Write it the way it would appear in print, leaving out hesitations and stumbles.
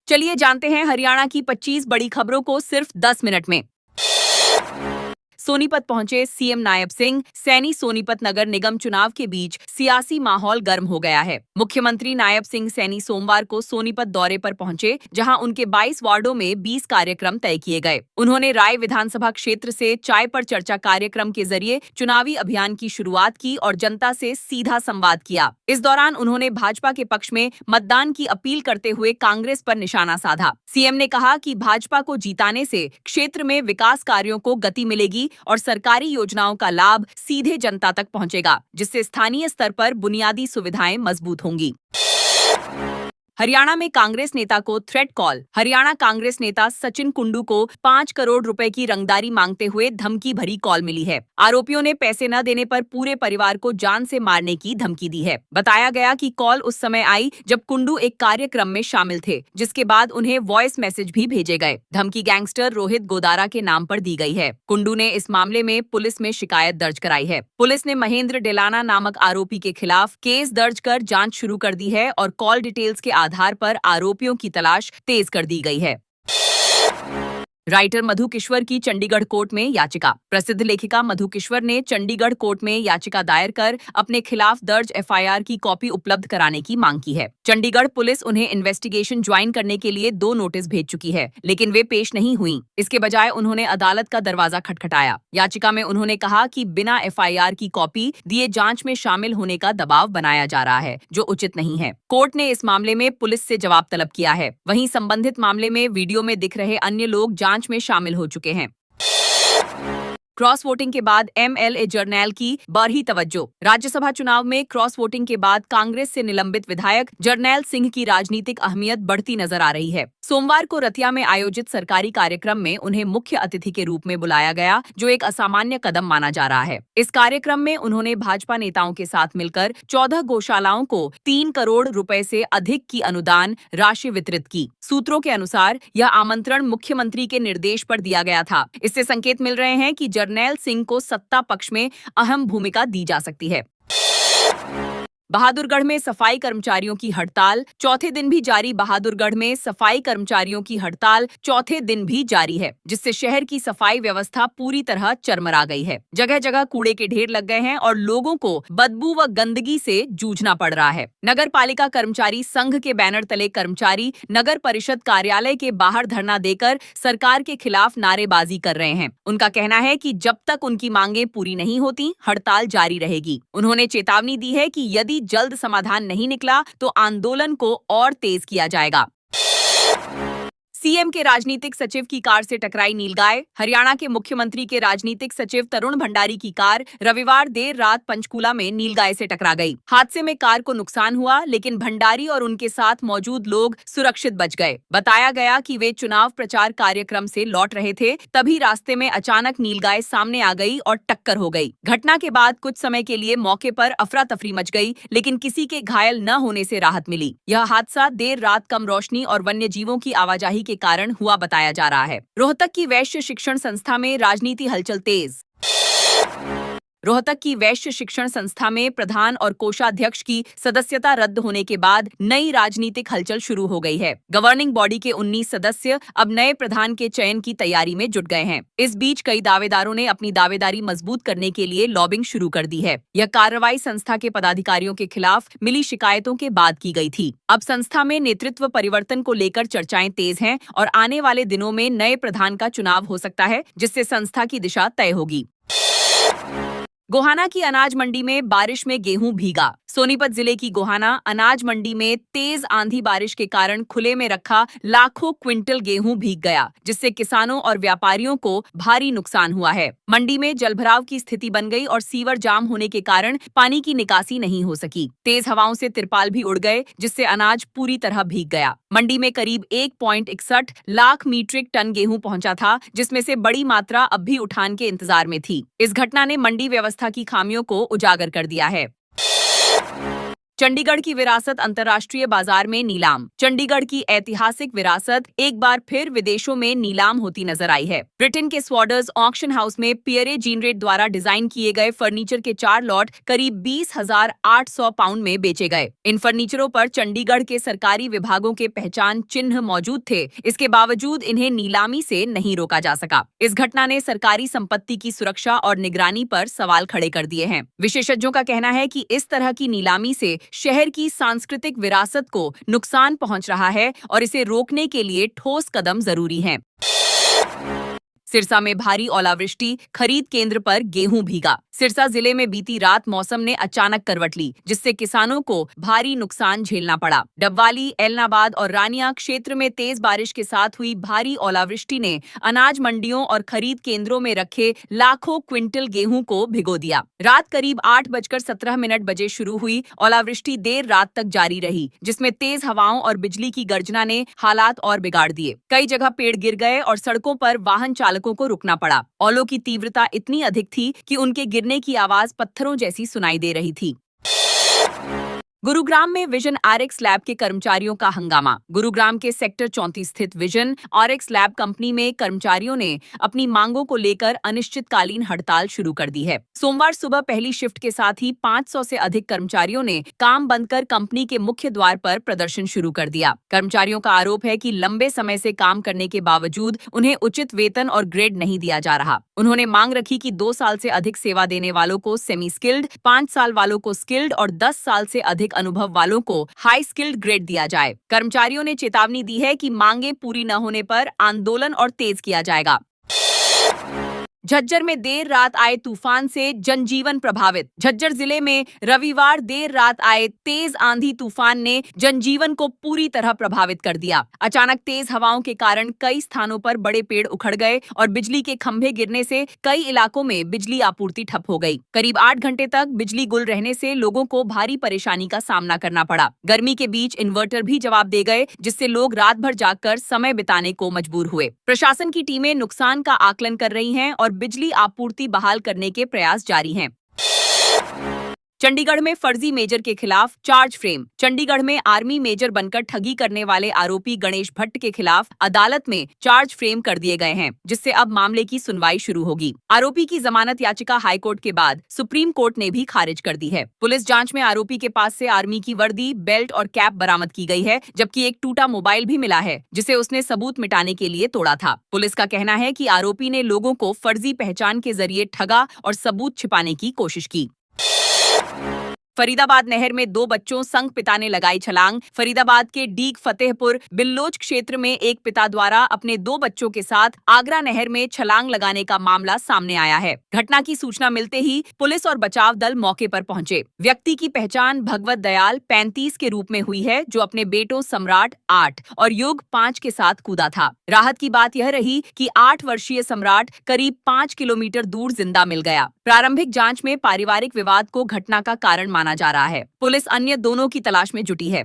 चलिए जानते हैं हरियाणा की 25 बड़ी खबरों को सिर्फ 10 मिनट में। सोनीपत पहुंचे सीएम नायब सिंह। सैनी सोनीपत नगर निगम चुनाव के बीच सियासी माहौल गर्म हो गया है। मुख्यमंत्री नायब सिंह सैनी सोमवार को सोनीपत दौरे पर पहुंचे, जहां उनके 22 वार्डों में 20 कार्यक्रम तय किए गए। उन्होंने राय विधानसभा क्षेत्र से चाय पर चर्चा कार्यक्रम के जरिए चुनावी अभियान की शुरुआत की और जनता से सीधा संवाद किया। इस दौरान उन्होंने भाजपा के पक्ष में मतदान की अपील करते हुए कांग्रेस पर निशाना साधा। सीएम ने कहा कि भाजपा को जिताने से क्षेत्र में विकास कार्यों को गति मिलेगी और सरकारी योजनाओं का लाभ सीधे जनता तक पहुंचेगा, जिससे स्थानीय स्तर पर बुनियादी सुविधाएं मजबूत होंगी। हरियाणा में कांग्रेस नेता को थ्रेट कॉल। हरियाणा कांग्रेस नेता सचिन कुंडू को 5 करोड़ रुपए की रंगदारी मांगते हुए धमकी भरी कॉल मिली है। आरोपियों ने पैसे न देने पर पूरे परिवार को जान से मारने की धमकी दी है। बताया गया कि कॉल उस समय आई जब कुंडू एक कार्यक्रम में शामिल थे, जिसके बाद उन्हें वॉइस मैसेज भी भेजे गए। धमकी गैंगस्टर रोहित गोदारा के नाम पर दी गई है। कुंडू ने इस मामले में पुलिस में शिकायत दर्ज कराई है। पुलिस ने महेंद्र डेलाना नामक आरोपी के खिलाफ केस दर्ज कर जांच शुरू कर दी है और कॉल डिटेल्स के आधार पर आरोपियों की तलाश तेज कर दी गई है। राइटर मधु किश्वर की चंडीगढ़ कोर्ट में याचिका। प्रसिद्ध लेखिका मधु किश्वर ने चंडीगढ़ कोर्ट में याचिका दायर कर अपने खिलाफ दर्ज एफआईआर की कॉपी उपलब्ध कराने की मांग की है। चंडीगढ़ पुलिस उन्हें इन्वेस्टिगेशन ज्वाइन करने के लिए 2 नोटिस भेज चुकी है, लेकिन वे पेश नहीं हुई। इसके बजाय उन्होंने अदालत का दरवाजा खटखटाया। याचिका में उन्होंने कहा कि बिना एफआईआर की कॉपी दिए जांच में शामिल होने का दबाव बनाया जा रहा है, जो उचित नहीं है। कोर्ट ने इस मामले में पुलिस से जवाब तलब किया है। वहीं संबंधित मामले में वीडियो में दिख रहे अन्य लोग जांच में शामिल हो चुके हैं। क्रॉस वोटिंग के बाद एमएलए जरनैल की बढ़ी तवज्जो। राज्यसभा चुनाव में क्रॉस वोटिंग के बाद कांग्रेस से निलंबित विधायक जरनैल सिंह की राजनीतिक अहमियत बढ़ती नजर आ रही है। सोमवार को रतिया में आयोजित सरकारी कार्यक्रम में उन्हें मुख्य अतिथि के रूप में बुलाया गया, जो एक असामान्य कदम माना जा रहा है। इस कार्यक्रम में उन्होंने भाजपा नेताओं के साथ मिलकर 14 गौशालाओं को 3 करोड़ रुपए से अधिक की अनुदान राशि वितरित की। सूत्रों के अनुसार यह आमंत्रण मुख्यमंत्री के निर्देश पर दिया गया था। इससे संकेत मिल रहे हैं कि जरनैल सिंह को सत्ता पक्ष में अहम भूमिका दी जा सकती है। बहादुरगढ़ में सफाई कर्मचारियों की हड़ताल चौथे दिन भी जारी। बहादुरगढ़ में सफाई कर्मचारियों की हड़ताल चौथे दिन भी जारी है, जिससे शहर की सफाई व्यवस्था पूरी तरह चरमरा गई है। जगह जगह कूड़े के ढेर लग गए हैं और लोगों को बदबू व गंदगी से जूझना पड़ रहा है। नगर पालिका कर्मचारी संघ के बैनर तले कर्मचारी नगर परिषद कार्यालय के बाहर धरना देकर सरकार के खिलाफ नारेबाजी कर रहे हैं। उनका कहना है कि जब तक उनकी मांगे पूरी नहीं होती, हड़ताल जारी रहेगी। उन्होंने चेतावनी दी है कि यदि जल्द समाधान नहीं निकला तो आंदोलन को और तेज किया जाएगा। सीएम के राजनीतिक सचिव की कार से टकराई नीलगाय। हरियाणा के मुख्यमंत्री के राजनीतिक सचिव तरुण भंडारी की कार रविवार देर रात पंचकूला में नीलगाय से टकरा गई। हादसे में कार को नुकसान हुआ, लेकिन भंडारी और उनके साथ मौजूद लोग सुरक्षित बच गए। बताया गया कि वे चुनाव प्रचार कार्यक्रम से लौट रहे थे, तभी रास्ते में अचानक नीलगाय सामने आ गई और टक्कर हो गई। घटना के बाद कुछ समय के लिए मौके पर अफरा तफरी मच गई, लेकिन किसी के घायल न होने से राहत मिली। यह हादसा देर रात कम रोशनी और वन्य जीवों की आवाजाही के कारण हुआ बताया जा रहा है। रोहतक की वैश्य शिक्षण संस्था में राजनीति हलचल तेज। रोहतक की वैश्य शिक्षण संस्था में प्रधान और कोषाध्यक्ष की सदस्यता रद्द होने के बाद नई राजनीतिक हलचल शुरू हो गई है। गवर्निंग बॉडी के 19 सदस्य अब नए प्रधान के चयन की तैयारी में जुट गए हैं। इस बीच कई दावेदारों ने अपनी दावेदारी मजबूत करने के लिए लॉबिंग शुरू कर दी है। यह कार्रवाई संस्था के पदाधिकारियों के खिलाफ मिली शिकायतों के बाद की गई थी। अब संस्था में नेतृत्व परिवर्तन को लेकर चर्चाएं तेज हैं और आने वाले दिनों में नए प्रधान का चुनाव हो सकता है, जिससे संस्था की दिशा तय होगी। गोहाना की अनाज मंडी में बारिश में गेहूं भीगा। सोनीपत जिले की गोहाना अनाज मंडी में तेज आंधी बारिश के कारण खुले में रखा लाखों क्विंटल गेहूं भीग गया, जिससे किसानों और व्यापारियों को भारी नुकसान हुआ है। मंडी में जलभराव की स्थिति बन गई और सीवर जाम होने के कारण पानी की निकासी नहीं हो सकी। तेज हवाओं से तिरपाल भी उड़ गए, जिससे अनाज पूरी तरह भीग गया। मंडी में करीब 1.61 लाख मीट्रिक टन गेहूं पहुंचा था, जिसमें से बड़ी मात्रा अब भी उठान के इंतजार में थी। इस घटना ने मंडी व्यवस्था की खामियों को उजागर कर दिया है। चंडीगढ़ की विरासत अंतर्राष्ट्रीय बाजार में नीलाम। चंडीगढ़ की ऐतिहासिक विरासत एक बार फिर विदेशों में नीलाम होती नजर आई है। ब्रिटेन के स्वॉडर्स ऑक्शन हाउस में पियरे जीनरेट द्वारा डिजाइन किए गए फर्नीचर के 4 लॉट करीब 20,800 पाउंड में बेचे गए। इन फर्नीचरों पर चंडीगढ़ के सरकारी विभागों के पहचान चिन्ह मौजूद थे। इसके बावजूद इन्हें नीलामी से नहीं रोका जा सका। इस घटना ने सरकारी संपत्ति की सुरक्षा और निगरानी पर सवाल खड़े कर दिए हैं। विशेषज्ञों का कहना है कि इस तरह की नीलामी से शहर की सांस्कृतिक विरासत को नुकसान पहुंच रहा है और इसे रोकने के लिए ठोस कदम जरूरी हैं। सिरसा में भारी ओलावृष्टि, खरीद केंद्र पर गेहूं भीगा। सिरसा जिले में बीती रात मौसम ने अचानक करवट ली, जिससे किसानों को भारी नुकसान झेलना पड़ा। डबवाली, एलनाबाद और रानिया क्षेत्र में तेज बारिश के साथ हुई भारी ओलावृष्टि ने अनाज मंडियों और खरीद केंद्रों में रखे लाखों क्विंटल गेहूं को भिगो दिया। रात करीब 8:17 बजे शुरू हुई ओलावृष्टि देर रात तक जारी रही, जिसमें तेज हवाओं और बिजली की गर्जना ने हालात और बिगाड़ दिए। कई जगह पेड़ गिर गए और सड़कों पर वाहन चालकों को रुकना पड़ा। ओलों की तीव्रता इतनी अधिक थी कि उनके गिरने की आवाज पत्थरों जैसी सुनाई दे रही थी। गुरुग्राम में विजन आरएक्स लैब के कर्मचारियों का हंगामा। गुरुग्राम के सेक्टर 34 स्थित विजन आरएक्स लैब कंपनी में कर्मचारियों ने अपनी मांगों को लेकर अनिश्चितकालीन हड़ताल शुरू कर दी है। सोमवार सुबह पहली शिफ्ट के साथ ही 500 से अधिक कर्मचारियों ने काम बंद कर कंपनी के मुख्य द्वार पर प्रदर्शन शुरू कर दिया। कर्मचारियों का आरोप है कि लंबे समय से काम करने के बावजूद उन्हें उचित वेतन और ग्रेड नहीं दिया जा रहा। उन्होंने मांग रखी कि 2 साल से अधिक सेवा देने वालों को सेमी स्किल्ड, 5 साल वालों को स्किल्ड और 10 साल से अधिक अनुभव वालों को हाई स्किल्ड ग्रेड दिया जाए। कर्मचारियों ने चेतावनी दी है कि मांगे पूरी न होने पर आंदोलन और तेज किया जाएगा। झज्जर में देर रात आए तूफान से जनजीवन प्रभावित। झज्जर जिले में रविवार देर रात आए तेज आंधी तूफान ने जनजीवन को पूरी तरह प्रभावित कर दिया। अचानक तेज हवाओं के कारण कई स्थानों पर बड़े पेड़ उखड़ गए और बिजली के खंभे गिरने से कई इलाकों में बिजली आपूर्ति ठप हो गई। करीब 8 घंटे तक बिजली गुल रहने से लोगों को भारी परेशानी का सामना करना पड़ा। गर्मी के बीच इन्वर्टर भी जवाब दे गए, जिससे लोग रात भर जागकर समय बिताने को मजबूर हुए। प्रशासन की टीमें नुकसान का आकलन कर रही हैं और बिजली आपूर्ति बहाल करने के प्रयास जारी हैं। चंडीगढ़ में फर्जी मेजर के खिलाफ चार्ज फ्रेम। चंडीगढ़ में आर्मी मेजर बनकर ठगी करने वाले आरोपी गणेश भट्ट के खिलाफ अदालत में चार्ज फ्रेम कर दिए गए हैं, जिससे अब मामले की सुनवाई शुरू होगी। आरोपी की जमानत याचिका हाईकोर्ट के बाद सुप्रीम कोर्ट ने भी खारिज कर दी है। पुलिस जांच में आरोपी के पास से आर्मी की वर्दी, बेल्ट और कैप बरामद की गई है, जबकि एक टूटा मोबाइल भी मिला है, जिसे उसने सबूत मिटाने के लिए तोड़ा था। पुलिस का कहना है कि आरोपी ने लोगों को फर्जी पहचान के जरिए ठगा और सबूत छिपाने की कोशिश की। फरीदाबाद नहर में 2 बच्चों संग पिता ने लगाई छलांग। फरीदाबाद के डीग फतेहपुर बिल्लोच क्षेत्र में एक पिता द्वारा अपने 2 बच्चों के साथ आगरा नहर में छलांग लगाने का मामला सामने आया है। घटना की सूचना मिलते ही पुलिस और बचाव दल मौके पर पहुंचे। व्यक्ति की पहचान भगवत दयाल 35 के रूप में हुई है, जो अपने बेटों सम्राट 8 और युग 5 के साथ कूदा था। राहत की बात यह रही कि 8 वर्षीय सम्राट करीब 5 किलोमीटर दूर जिंदा मिल गया। प्रारंभिक जांच में पारिवारिक विवाद को घटना का कारण माना जा रहा है। पुलिस अन्य दोनों की तलाश में जुटी है।